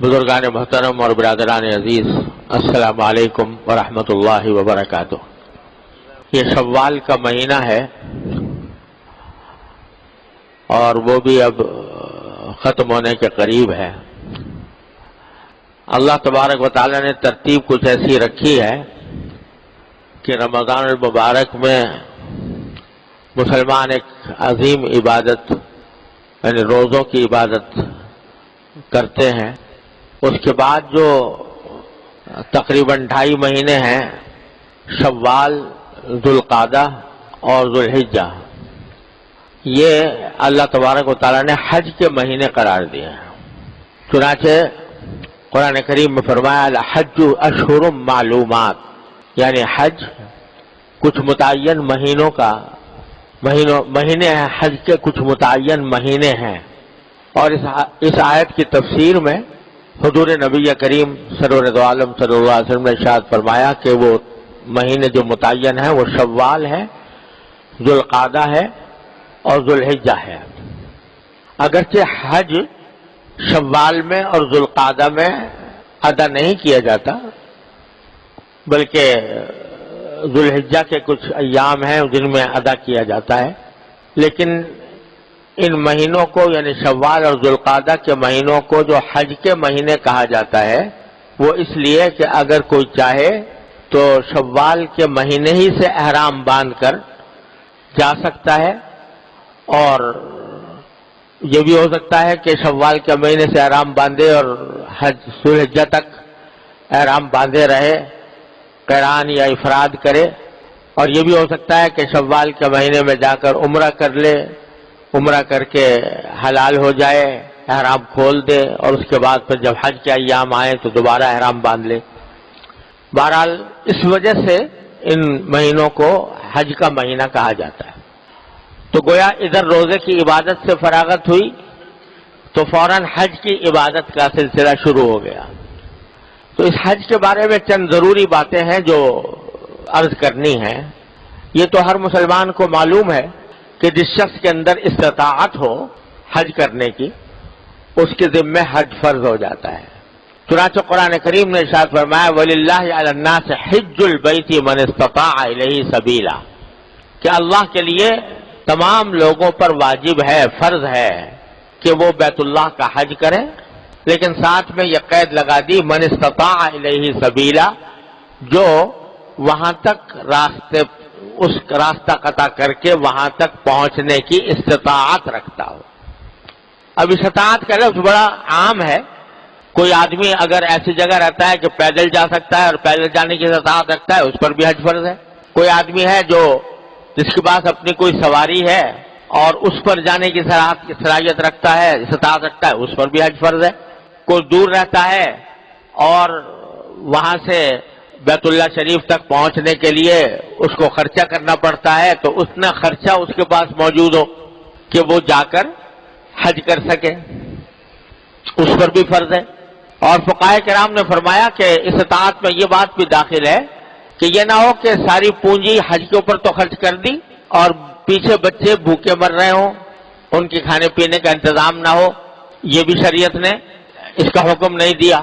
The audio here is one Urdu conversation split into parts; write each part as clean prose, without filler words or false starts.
بزرگان محترم اور برادران عزیز، السلام علیکم ورحمۃ اللہ وبرکاتہ۔ یہ شوال کا مہینہ ہے اور وہ بھی اب ختم ہونے کے قریب ہے۔ اللہ تبارک و تعالی نے ترتیب کچھ ایسی رکھی ہے کہ رمضان المبارک میں مسلمان ایک عظیم عبادت یعنی روزوں کی عبادت کرتے ہیں۔ اس کے بعد جو تقریباً 2.5 مہینے ہیں، شوال، ذوالقعدہ اور ذوالحجہ، یہ اللہ تبارک و تعالیٰ نے حج کے مہینے قرار دیے ہیں۔ چنانچہ قرآن کریم میں فرمایا الحج اشہر معلومات، یعنی حج کچھ متعین مہینوں کا مہینے ہیں، حج کے کچھ متعین مہینے ہیں۔ اور اس آیت کی تفسیر میں حضور نبی کریم سرور دو عالم صلی اللہ علیہ وسلم نے ارشاد فرمایا کہ وہ مہینے جو متعین ہیں وہ شوال ہے، ذوالقعدہ ہے اور ذوالحجہ ہے۔ اگرچہ حج شوال میں اور ذوالقعدہ میں ادا نہیں کیا جاتا، بلکہ ذوالحجہ کے کچھ ایام ہیں جن میں ادا کیا جاتا ہے، لیکن ان مہینوں کو یعنی شوال اور ذوالقعدہ کے مہینوں کو جو حج کے مہینے کہا جاتا ہے وہ اس لیے کہ اگر کوئی چاہے تو شوال کے مہینے ہی سے احرام باندھ کر جا سکتا ہے، اور یہ بھی ہو سکتا ہے کہ شوال کے مہینے سے احرام باندھے اور حج ذوالحجہ تک احرام باندھے رہے، قران یا افراد کرے، اور یہ بھی ہو سکتا ہے کہ شوال کے مہینے میں جا کر عمرہ کر لے، عمرہ کر کے حلال ہو جائے، احرام کھول دے، اور اس کے بعد پھر جب حج کے ایام آئے تو دوبارہ احرام باندھ لے۔ بہرحال اس وجہ سے ان مہینوں کو حج کا مہینہ کہا جاتا ہے۔ تو گویا ادھر روزے کی عبادت سے فراغت ہوئی تو فوراً حج کی عبادت کا سلسلہ شروع ہو گیا۔ تو اس حج کے بارے میں چند ضروری باتیں ہیں جو عرض کرنی ہیں۔ یہ تو ہر مسلمان کو معلوم ہے کہ جس شخص کے اندر استطاعت ہو حج کرنے کی، اس کے ذمہ حج فرض ہو جاتا ہے۔ چنانچہ قرآن کریم نے ارشاد فرمایا وَلِلَّهِ عَلَى النَّاسِ حِجُّ الْبَيْتِ مَنِ اسْتَطَاعَ إِلَيْهِ سَبِيلًا، کہ اللہ کے لیے تمام لوگوں پر واجب ہے، فرض ہے کہ وہ بیت اللہ کا حج کریں، لیکن ساتھ میں یہ قید لگا دی مَنِ اسْتَطَاعَ إِلَيْهِ سَبِيلًا، جو وہاں تک اس راستہ قطع کر کے وہاں تک پہنچنے کی استطاعت رکھتا ہو۔ اب استطاعت کا لفظ بڑا عام ہے، کوئی آدمی اگر ایسی جگہ رہتا ہے کہ پیدل جا سکتا ہے اور پیدل جانے کی استطاعت رکھتا ہے، اس پر بھی حج فرض ہے۔ کوئی آدمی ہے جس کے پاس اپنی کوئی سواری ہے اور اس پر جانے کی صلاحیت رکھتا ہے، استطاعت رکھتا ہے، اس پر بھی حج فرض ہے۔ کوئی دور رہتا ہے اور وہاں سے بیت اللہ شریف تک پہنچنے کے لیے اس کو خرچہ کرنا پڑتا ہے، تو اتنا خرچہ اس کے پاس موجود ہو کہ وہ جا کر حج کر سکے، اس پر بھی فرض ہے۔ اور فقہاء کرام نے فرمایا کہ استطاعت میں یہ بات بھی داخل ہے کہ یہ نہ ہو کہ ساری پونجی حج کے اوپر تو خرچ کر دی اور پیچھے بچے بھوکے مر رہے ہوں، ان کے کھانے پینے کا انتظام نہ ہو، یہ بھی شریعت نے اس کا حکم نہیں دیا۔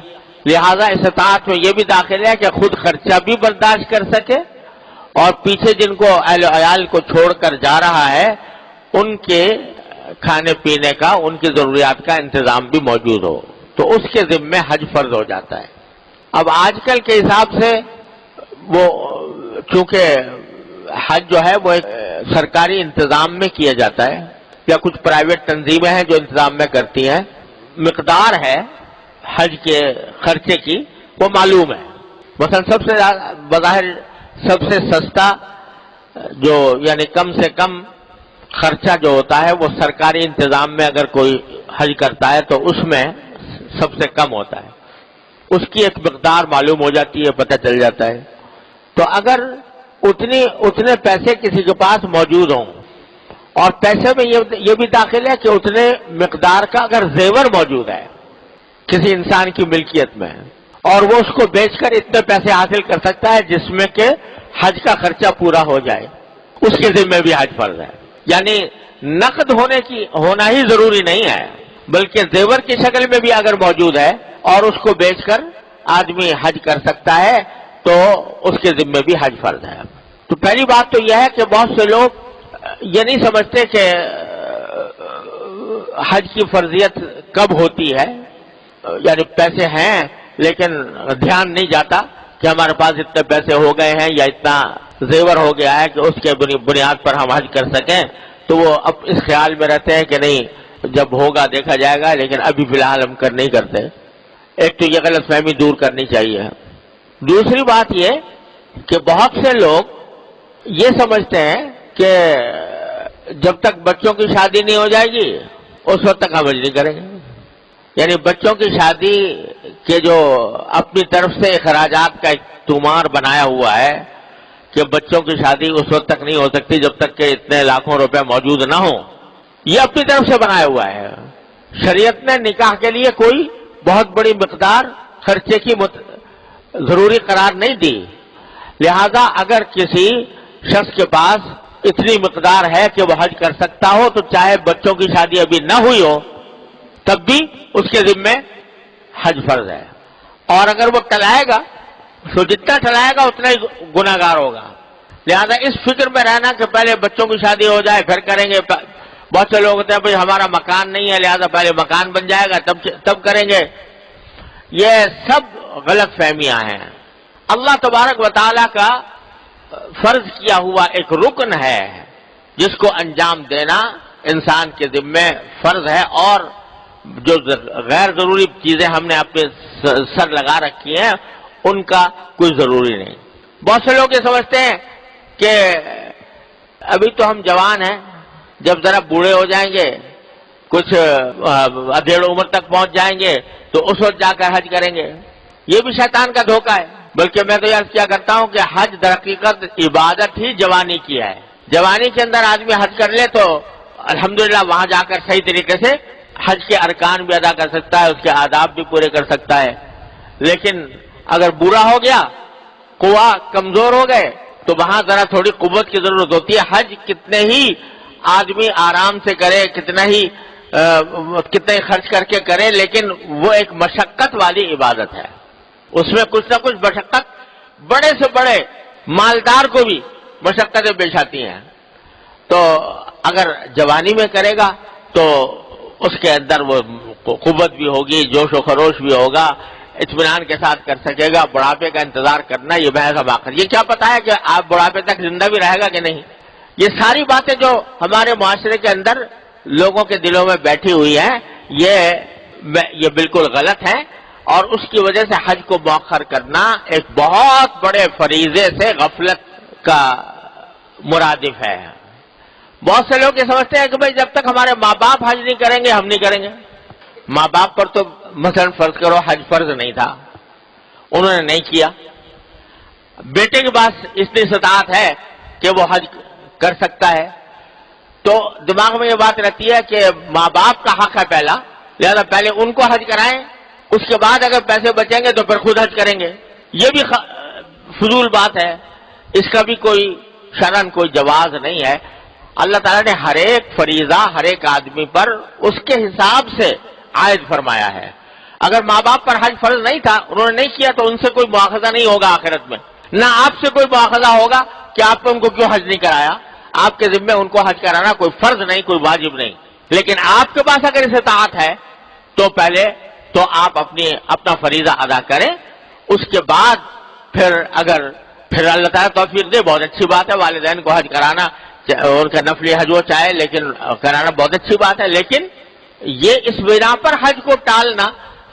لہذا استطاعت میں یہ بھی داخل ہے کہ خود خرچہ بھی برداشت کر سکے اور پیچھے جن کو اہل و عیال کو چھوڑ کر جا رہا ہے ان کے کھانے پینے کا، ان کی ضروریات کا انتظام بھی موجود ہو، تو اس کے ذمے حج فرض ہو جاتا ہے۔ اب آج کل کے حساب سے وہ چونکہ حج جو ہے وہ ایک سرکاری انتظام میں کیا جاتا ہے یا کچھ پرائیویٹ تنظیمیں ہیں جو انتظام میں کرتی ہیں، مقدار ہے حج کے خرچے کی وہ معلوم ہے۔ مثلا بظاہر سب سے سستا جو یعنی کم سے کم خرچہ جو ہوتا ہے وہ سرکاری انتظام میں اگر کوئی حج کرتا ہے تو اس میں سب سے کم ہوتا ہے، اس کی ایک مقدار معلوم ہو جاتی ہے، پتہ چل جاتا ہے۔ تو اگر اتنے پیسے کسی کے پاس موجود ہوں، اور پیسے میں یہ بھی داخل ہے کہ اتنے مقدار کا اگر زیور موجود ہے کسی انسان کی ملکیت میں اور وہ اس کو بیچ کر اتنے پیسے حاصل کر سکتا ہے جس میں کہ حج کا خرچہ پورا ہو جائے، اس کے ذمہ بھی حج فرض ہے۔ یعنی نقد ہونا ہی ضروری نہیں ہے، بلکہ زیور کی شکل میں بھی اگر موجود ہے اور اس کو بیچ کر آدمی حج کر سکتا ہے تو اس کے ذمے بھی حج فرض ہے۔ تو پہلی بات تو یہ ہے کہ بہت سے لوگ یہ نہیں سمجھتے کہ حج کی فرضیت کب ہوتی ہے، یعنی پیسے ہیں لیکن دھیان نہیں جاتا کہ ہمارے پاس اتنے پیسے ہو گئے ہیں یا اتنا زیور ہو گیا ہے کہ اس کے بنیاد پر ہم حج کر سکیں، تو وہ اب اس خیال میں رہتے ہیں کہ نہیں جب ہوگا دیکھا جائے گا، لیکن ابھی فی الحال ہم نہیں کرتے۔ ایک تو یہ غلط فہمی دور کرنی چاہیے۔ دوسری بات یہ کہ بہت سے لوگ یہ سمجھتے ہیں کہ جب تک بچوں کی شادی نہیں ہو جائے گی اس وقت تک ہم حج نہیں کریں گے، یعنی بچوں کی شادی کے جو اپنی طرف سے اخراجات کا ایک تمار بنایا ہوا ہے کہ بچوں کی شادی اس وقت تک نہیں ہو سکتی جب تک کہ اتنے لاکھوں روپے موجود نہ ہوں، یہ اپنی طرف سے بنایا ہوا ہے۔ شریعت نے نکاح کے لیے کوئی بہت بڑی مقدار خرچے کی ضروری قرار نہیں دی، لہذا اگر کسی شخص کے پاس اتنی مقدار ہے کہ وہ حج کر سکتا ہو تو چاہے بچوں کی شادی ابھی نہ ہوئی ہو تب بھی اس کے ذمے حج فرض ہے، اور اگر وہ ٹلائے گا تو جتنا ٹلائے گا اتنا ہی گناہ گار ہوگا۔ لہذا اس فکر میں رہنا کہ پہلے بچوں کی شادی ہو جائے پھر کریں گے، بہت سے لوگ ہوتے ہیں بھائی ہمارا مکان نہیں ہے لہذا پہلے مکان بن جائے گا تب کریں گے، یہ سب غلط فہمیاں ہیں۔ اللہ تبارک و تعالیٰ کا فرض کیا ہوا ایک رکن ہے جس کو انجام دینا انسان کے ذمے فرض ہے، اور جو غیر ضروری چیزیں ہم نے اپنے سر لگا رکھی ہیں ان کا کوئی ضروری نہیں۔ بہت سے لوگ یہ سمجھتے ہیں کہ ابھی تو ہم جوان ہیں، جب ذرا بوڑھے ہو جائیں گے، کچھ ادھیڑ عمر تک پہنچ جائیں گے تو اس وقت جا کر حج کریں گے، یہ بھی شیطان کا دھوکہ ہے۔ بلکہ میں تو عرض کیا کرتا ہوں کہ حج در حقیقت عبادت ہی جوانی کی ہے۔ جوانی کے اندر آدمی حج کر لے تو الحمدللہ وہاں جا کر صحیح طریقے سے حج کے ارکان بھی ادا کر سکتا ہے، اس کے آداب بھی پورے کر سکتا ہے۔ لیکن اگر بوڑھا ہو گیا، قوا کمزور ہو گئے تو وہاں ذرا تھوڑی قوت کی ضرورت ہوتی ہے۔ حج کتنے ہی آدمی آرام سے کرے، کتنے خرچ کر کے کرے، لیکن وہ ایک مشقت والی عبادت ہے، اس میں کچھ نہ کچھ مشقت، بڑے سے بڑے مالدار کو بھی مشقتیں پیش آتی ہیں۔ تو اگر جوانی میں کرے گا تو اس کے اندر وہ قوت بھی ہوگی، جوش و خروش بھی ہوگا، اطمینان کے ساتھ کر سکے گا۔ بڑھاپے کا انتظار کرنا یہ محض حماقت، یہ کیا پتا ہے کہ آپ بڑھاپے تک زندہ بھی رہے گا کہ نہیں۔ یہ ساری باتیں جو ہمارے معاشرے کے اندر لوگوں کے دلوں میں بیٹھی ہوئی ہیں یہ بالکل غلط ہے، اور اس کی وجہ سے حج کو مؤخر کرنا ایک بہت بڑے فریضے سے غفلت کا مرادف ہے۔ بہت سے لوگ یہ سمجھتے ہیں کہ بھئی جب تک ہمارے ماں باپ حج نہیں کریں گے ہم نہیں کریں گے۔ ماں باپ پر تو مثلا فرض کرو حج فرض نہیں تھا، انہوں نے نہیں کیا، بیٹے کے پاس اتنی استطاعت ہے کہ وہ حج کر سکتا ہے، تو دماغ میں یہ بات رہتی ہے کہ ماں باپ کا حق ہے پہلا، لہذا پہلے ان کو حج کرائیں، اس کے بعد اگر پیسے بچیں گے تو پھر خود حج کریں گے۔ یہ بھی فضول بات ہے، اس کا بھی کوئی شرعاً کوئی جواز نہیں ہے۔ اللہ تعالیٰ نے ہر ایک فریضہ ہر ایک آدمی پر اس کے حساب سے عائد فرمایا ہے۔ اگر ماں باپ پر حج فرض نہیں تھا، انہوں نے نہیں کیا، تو ان سے کوئی مواخذہ نہیں ہوگا آخرت میں، نہ آپ سے کوئی مواخذہ ہوگا کہ آپ نے ان کو کیوں حج نہیں کرایا۔ آپ کے ذمے ان کو حج کرانا کوئی فرض نہیں، کوئی واجب نہیں، لیکن آپ کے پاس اگر استطاعت ہے تو پہلے تو آپ اپنا فریضہ ادا کریں، اس کے بعد پھر اللہ تعالیٰ توفیق دے بہت اچھی بات ہے، والدین کو حج کرانا ان کا نفلی حج ہو چاہے لیکن کرانا بہت اچھی بات ہے، لیکن یہ اس بنا پر حج کو ٹالنا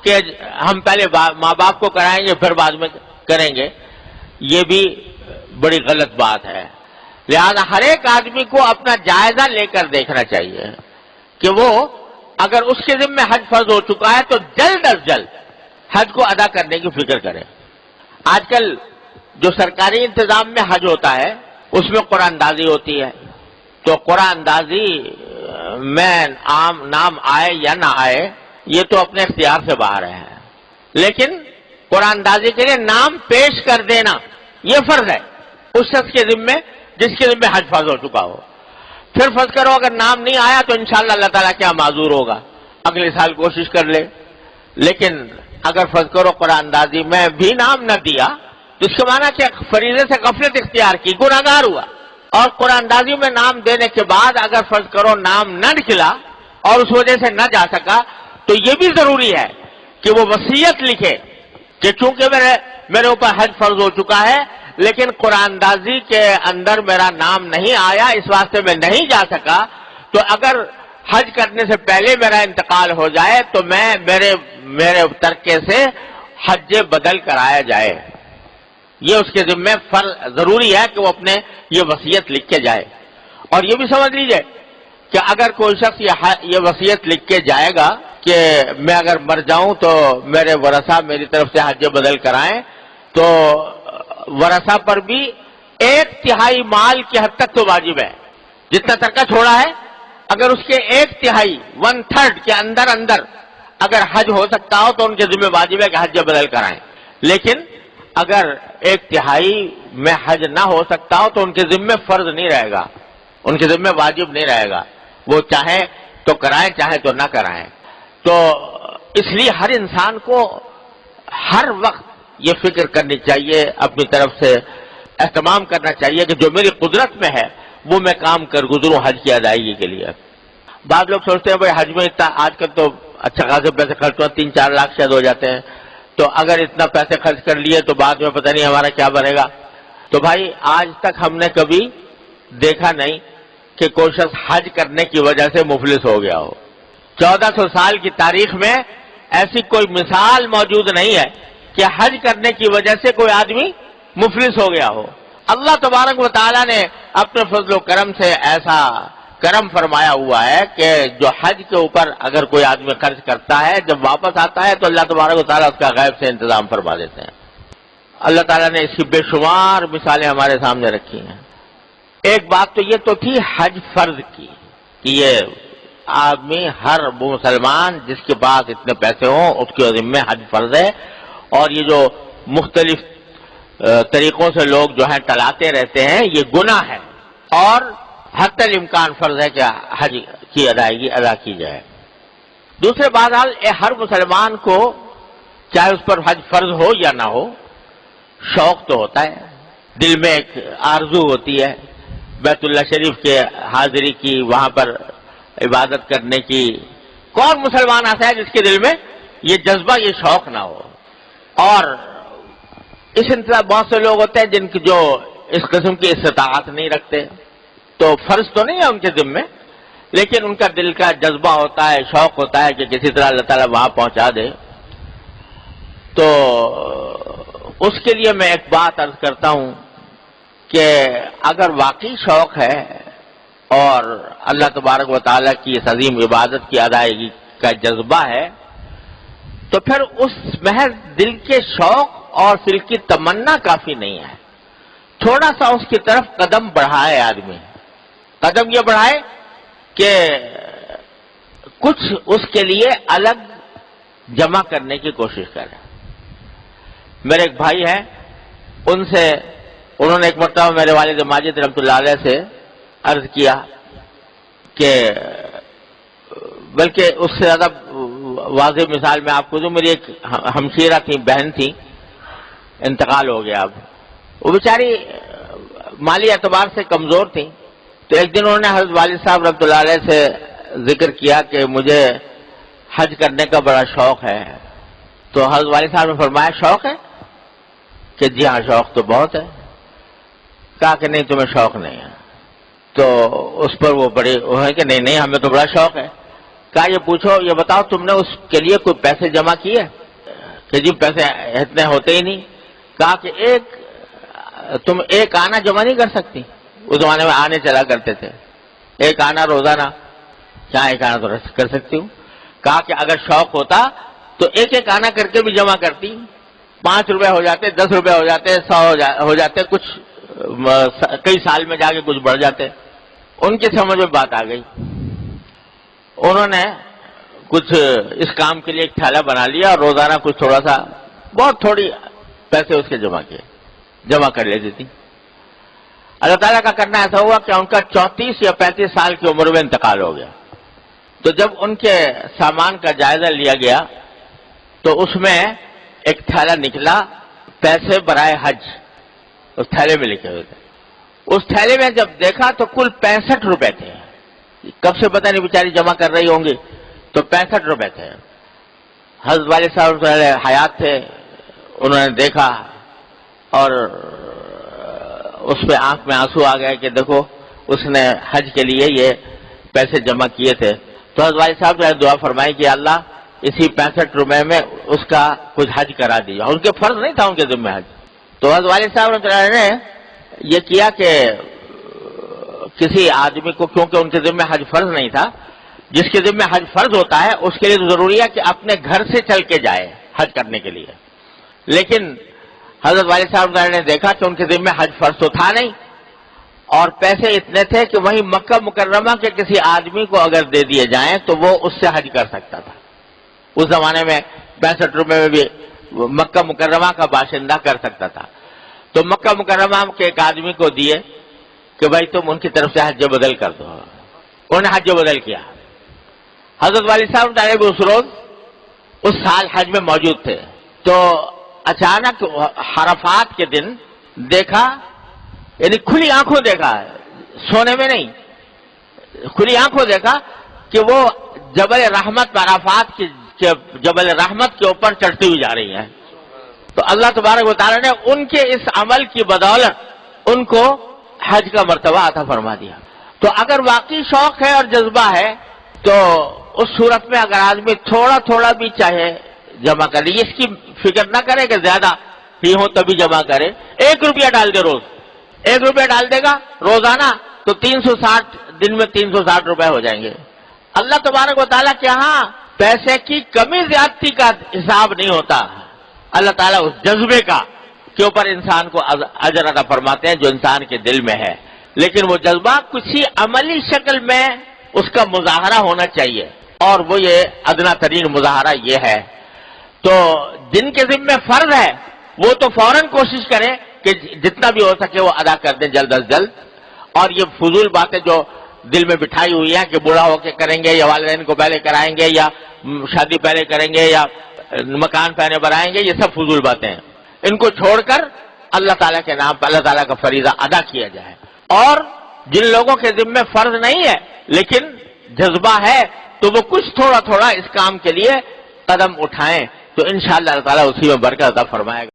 کہ ہم پہلے ماں باپ کو کرائیں گے پھر بعد میں کریں گے، یہ بھی بڑی غلط بات ہے۔ لہذا ہر ایک آدمی کو اپنا جائزہ لے کر دیکھنا چاہیے کہ وہ اگر اس کے ذمہ حج فرض ہو چکا ہے تو جلد از جلد حج کو ادا کرنے کی فکر کرے۔ آج کل جو سرکاری انتظام میں حج ہوتا ہے اس میں قرآن اندازی ہوتی ہے، تو قرآن اندازی میں نام آئے یا نہ آئے یہ تو اپنے اختیار سے باہر ہے، لیکن قرآن اندازی کے لیے نام پیش کر دینا یہ فرض ہے اس شخص کے ذمے جس کے ذمے حج فرض ہو چکا ہو۔ پھر فرض کرو اگر نام نہیں آیا تو انشاءاللہ اللہ تعالیٰ کیا معذور ہوگا، اگلے سال کوشش کر لے، لیکن اگر فرض کرو قرآن اندازی میں بھی نام نہ دیا تو اس کے معنی کہ فریضے سے غفلت اختیار کی، گناہگار ہوا. اور قرآن اندازی میں نام دینے کے بعد اگر فرض کرو نام نہ نکلا اور اس وجہ سے نہ جا سکا تو یہ بھی ضروری ہے کہ وہ وصیت لکھے کہ چونکہ میرے اوپر حج فرض ہو چکا ہے لیکن قرآن اندازی کے اندر میرا نام نہیں آیا، اس واسطے میں نہیں جا سکا، تو اگر حج کرنے سے پہلے میرا انتقال ہو جائے تو میرے ترکے سے حج بدل کرایا جائے. یہ اس کے ذمہ ضروری ہے کہ وہ اپنے یہ وصیت لکھ کے جائے. اور یہ بھی سمجھ لیجئے کہ اگر کوئی شخص یہ وصیت لکھ کے جائے گا کہ میں اگر مر جاؤں تو میرے ورثہ میری طرف سے حج بدل کرائیں، تو ورثہ پر بھی 1/3 مال کی حد تک تو واجب ہے. جتنا ترکہ چھوڑا ہے اگر اس کے 1/3 1/3 کے اندر اگر حج ہو سکتا ہو تو ان کے ذمہ واجب ہے کہ حج بدل کرائیں. لیکن اگر 1/3 میں حج نہ ہو سکتا ہو تو ان کے ذمہ فرض نہیں رہے گا، ان کے ذمہ واجب نہیں رہے گا، وہ چاہے تو کرائیں چاہے تو نہ کرائیں. تو اس لیے ہر انسان کو ہر وقت یہ فکر کرنی چاہیے، اپنی طرف سے اہتمام کرنا چاہیے کہ جو میری قدرت میں ہے وہ میں کام کر گزروں حج کی ادائیگی کے لیے. بعض لوگ سوچتے ہیں بھائی حج میں اتنا آج کل تو اچھا خاصے پیسے خرچ ہو، 3-4 لاکھ شاید ہو جاتے ہیں، تو اگر اتنا پیسے خرچ کر لیے تو بعد میں پتہ نہیں ہمارا کیا بنے گا. تو بھائی آج تک ہم نے کبھی دیکھا نہیں کہ کوئی شخص حج کرنے کی وجہ سے مفلس ہو گیا ہو. 1400 سال کی تاریخ میں ایسی کوئی مثال موجود نہیں ہے کہ حج کرنے کی وجہ سے کوئی آدمی مفلس ہو گیا ہو. اللہ تبارک و تعالیٰ نے اپنے فضل و کرم سے ایسا کرم فرمایا ہوا ہے کہ جو حج کے اوپر اگر کوئی آدمی خرچ کرتا ہے جب واپس آتا ہے تو اللہ تبارک و تعالیٰ اس کا غیب سے انتظام فرما دیتے ہیں. اللہ تعالیٰ نے اس کی بے شمار مثالیں ہمارے سامنے رکھی ہیں. ایک بات تو یہ تو تھی حج فرض کی کہ یہ آدمی ہر مسلمان جس کے پاس اتنے پیسے ہوں اس کے ذمہ حج فرض ہے. اور یہ جو مختلف طریقوں سے لوگ جو ہیں ٹلاتے رہتے ہیں یہ گناہ ہے اور حتی الامکان فرض ہے کہ حج کی ادائیگی ادا کی جائے. دوسرے بہرحال ہر مسلمان کو چاہے اس پر حج فرض ہو یا نہ ہو شوق تو ہوتا ہے، دل میں ایک آرزو ہوتی ہے بیت اللہ شریف کے حاضری کی، وہاں پر عبادت کرنے کی. کون مسلمان ایسا ہے جس کے دل میں یہ جذبہ یہ شوق نہ ہو؟ اور اس انتظار بہت سے لوگ ہوتے ہیں جن کی جو اس قسم کی استطاعت نہیں رکھتے، تو فرض تو نہیں ہے ان کے ذمہ، لیکن ان کا دل کا جذبہ ہوتا ہے، شوق ہوتا ہے کہ کسی طرح اللہ تعالیٰ وہاں پہنچا دے. تو اس کے لیے میں ایک بات عرض کرتا ہوں کہ اگر واقعی شوق ہے اور اللہ تبارک و تعالیٰ کی اس عظیم عبادت کی ادائیگی کا جذبہ ہے تو پھر اس محض دل کے شوق اور دل کی تمنا کافی نہیں ہے. تھوڑا سا اس کی طرف قدم بڑھائے آدمی، قدم یہ بڑھائے کہ کچھ اس کے لیے الگ جمع کرنے کی کوشش کرے. میرے ایک بھائی ہیں، انہوں نے ایک مرتبہ میرے والد ماجد رحمۃ اللہ علیہ سے عرض کیا کہ بلکہ اس سے زیادہ واضح مثال میں آپ کو دوں، میری ایک ہمشیرہ تھی، بہن تھی، انتقال ہو گیا. اب وہ بیچاری مالی اعتبار سے کمزور تھی. تو ایک دن انہوں نے حضرت والد صاحب رحمۃ اللہ علیہ سے ذکر کیا کہ مجھے حج کرنے کا بڑا شوق ہے. تو حضرت والد صاحب نے فرمایا شوق ہے کہ جی ہاں شوق تو بہت ہے. کہا کہ نہیں تمہیں شوق نہیں ہے. تو اس پر وہ بڑے وہ ہے کہ نہیں ہمیں تو بڑا شوق ہے. کہا یہ پوچھو، یہ بتاؤ تم نے اس کے لیے کوئی پیسے جمع کیے؟ کہ جی پیسے اتنے ہوتے ہی نہیں. کہا کہ تم ایک آنا جمع نہیں کر سکتی؟ اس زمانے میں آنے چلا کرتے تھے، ایک آنا روزانہ. کیا ایک آنا تو کر سکتی ہوں. کہا کہ اگر شوق ہوتا تو ایک آنا کر کے بھی جمع کرتی. 5 روپے ہو جاتے، 10 روپے ہو جاتے، 100 ہو جاتے، کچھ کئی سال میں جا کے کچھ بڑھ جاتے. ان کی سمجھ میں بات آ گئی. انہوں نے کچھ اس کام کے لیے ایک تھیلا بنا لیا اور روزانہ کچھ تھوڑا سا بہت تھوڑی پیسے اس کے جمع کر لیتی تھی. اللہ تعالیٰ کا کرنا ایسا ہوا کہ ان کا 34 یا 35 سال کی عمر میں انتقال ہو گیا. تو جب ان کے سامان کا جائزہ لیا گیا تو اس میں ایک تھیلا نکلا پیسے برائے حج، اس تھیلے میں لکھے ہوئے تھے. اس تھیلے میں جب دیکھا تو کل 65 روپے تھے. کب سے پتہ نہیں بیچاری جمع کر رہی ہوں گی، تو 65 روپے تھے. حضرت والد صاحب حیات تھے، انہوں نے دیکھا اور اس پہ آنکھ میں آنسو آ گئے کہ دیکھو اس نے حج کے لیے یہ پیسے جمع کیے تھے. تو حضرت والد صاحب نے دعا فرمائی کہ اللہ اسی 65 روپے میں اس کا کچھ حج کرا دیجیے. ان کے فرض نہیں تھا ان کے ذمہ حج. تو حضرت والد صاحب نے یہ کیا کہ کسی آدمی کو، کیونکہ ان کے ذمہ حج فرض نہیں تھا، جس کے ذمہ حج فرض ہوتا ہے اس کے لیے تو ضروری ہے کہ اپنے گھر سے چل کے جائے حج کرنے کے لیے. لیکن حضرت والد صاحب نے دیکھا کہ ان کے ذمہ حج فرض تو تھا نہیں، اور پیسے اتنے تھے کہ وہیں مکہ مکرمہ کے کسی آدمی کو اگر دے دیے جائیں تو وہ اس سے حج کر سکتا تھا. اس زمانے میں 65 روپے میں بھی مکہ مکرمہ کا باشندہ کر سکتا تھا. تو مکہ مکرمہ کے ایک آدمی کو دیے کہ بھائی تم ان کی طرف سے حج بدل کر دو. انہوں نے حج بدل کیا. حضرت والد صاحب بھی اس روز اس سال حج میں موجود تھے. تو اچانک عرفات کے دن دیکھا، یعنی کھلی آنکھوں دیکھا، سونے میں نہیں، کھلی آنکھوں دیکھا کہ وہ جبل رحمت عرفات کی جبل رحمت کے اوپر چڑھتی ہوئی جا رہی ہیں. تو اللہ تبارک و تعالیٰ نے ان کے اس عمل کی بدولت ان کو حج کا مرتبہ عطا فرما دیا. تو اگر واقعی شوق ہے اور جذبہ ہے تو اس صورت میں اگر آدمی تھوڑا تھوڑا بھی چاہے جمع کر لے، اس کی فکر نہ کرے کہ زیادہ ہی ہو تبھی جمع کرے. 1 روپیہ ڈال دے روز، 1 روپیہ ڈال دے گا روزانہ تو 360 دن میں 360 روپے ہو جائیں گے. اللہ تبارک و تعالیٰ کے ہاں پیسے کی کمی زیادتی کا حساب نہیں ہوتا. اللہ تعالیٰ اس جذبے کا کے اوپر انسان کو اجر عطا فرماتے ہیں جو انسان کے دل میں ہے. لیکن وہ جذبہ کسی عملی شکل میں اس کا مظاہرہ ہونا چاہیے، اور وہ یہ ادنا ترین مظاہرہ یہ ہے. تو جن کے ذمہ فرض ہے وہ تو فوراً کوشش کریں کہ جتنا بھی ہو سکے وہ ادا کر دیں جلد از جلد. اور یہ فضول باتیں جو دل میں بٹھائی ہوئی ہیں کہ بوڑھا ہو کے کریں گے یا والدین کو پہلے کرائیں گے یا شادی پہلے کریں گے یا مکان پہلے بنائیں گے، یہ سب فضول باتیں ہیں. ان کو چھوڑ کر اللہ تعالیٰ کے نام پر اللہ تعالیٰ کا فریضہ ادا کیا جائے. اور جن لوگوں کے ذمہ فرض نہیں ہے لیکن جذبہ ہے تو وہ کچھ تھوڑا تھوڑا اس کام کے لیے قدم اٹھائیں تو انشاءاللہ اللہ تعالیٰ اسی میں برکت عطا فرمائے گا.